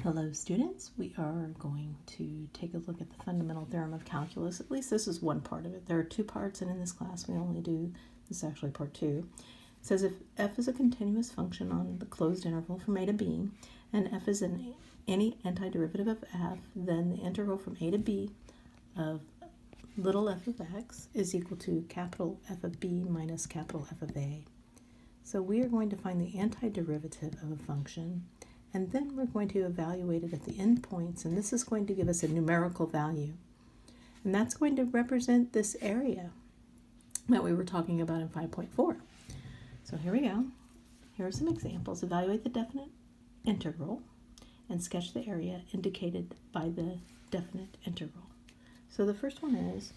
Hello students, we are going to take a look at the fundamental theorem of calculus. At least this is one part of it. There are two parts, and in this class we only do, this is actually part two. It says if f is a continuous function on the closed interval from a to b, and f is any antiderivative of f, then the integral from a to b of little f of x is equal to capital F of b minus capital F of a. So we are going to find the antiderivative of a function, and then we're going to evaluate it at the endpoints, and this is going to give us a numerical value. And that's going to represent this area that we were talking about in 5.4. So here we go. Here are some examples. Evaluate the definite integral and sketch the area indicated by the definite integral. So the first one is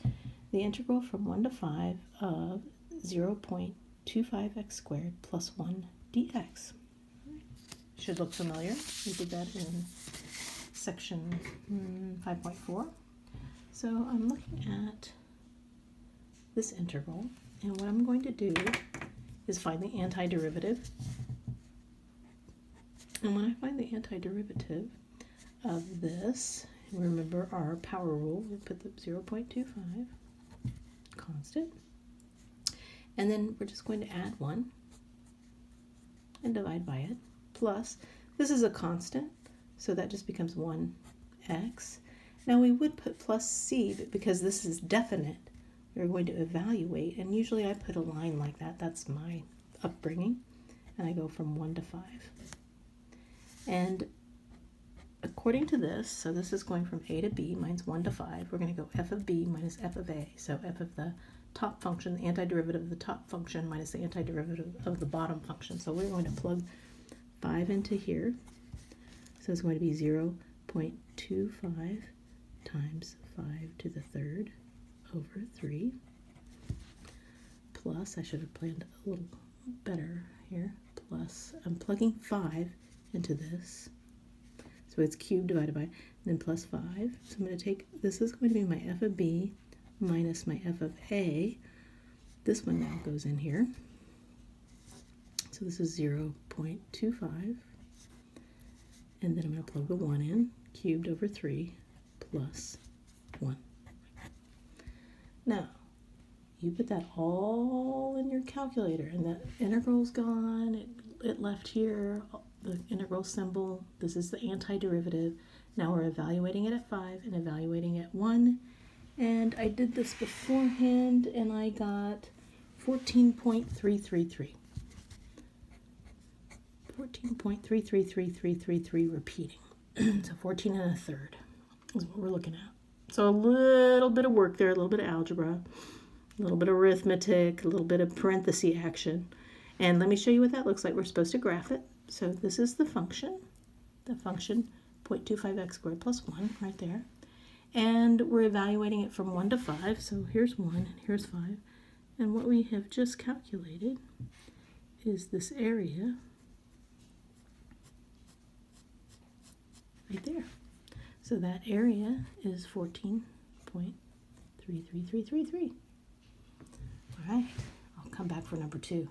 the integral from 1 to 5 of 0.25x squared plus 1 dx. Should look familiar. We did that in section 5.4. So I'm looking at this integral, and what I'm going to do is find the antiderivative. And when I find the antiderivative of this, remember our power rule, we put the 0.25 constant, and then we're just going to add 1 and divide by it. Plus, this is a constant, so that just becomes 1x. Now we would put plus c, but because this is definite, we're going to evaluate, and usually I put a line like that. That's my upbringing, and I go from 1 to 5. And according to this, so this is going from a to b minus 1 to 5, we're going to go f of b minus f of a, so f of the top function, the antiderivative of the top function minus the antiderivative of the bottom function. So we're going to plug 5 into here, so it's going to be 0.25 times 5 to the third over 3, plus, I should have planned a little better here, plus, I'm plugging 5 into this, so it's cubed divided by, and then plus 5, so I'm going to take, this is going to be my f of b minus my f of a, this one now goes in here. So this is 0.25, and then I'm going to plug the 1 in, cubed over 3 plus 1. Now, you put that all in your calculator, and that integral's gone, it left here, the integral symbol, this is the antiderivative. Now we're evaluating it at 5 and evaluating at 1, and I did this beforehand, and I got 14.333. 14.333333 repeating. So 14 and a third is what we're looking at. So a little bit of work there, a little bit of algebra, a little bit of arithmetic, a little bit of parenthesis action. And let me show you what that looks like. We're supposed to graph it. So this is the function 0.25x squared plus 1 right there. And we're evaluating it from 1 to 5. So here's 1 and here's 5. And what we have just calculated is this area right there. So that area is 14.33333. All right, I'll come back for number 2.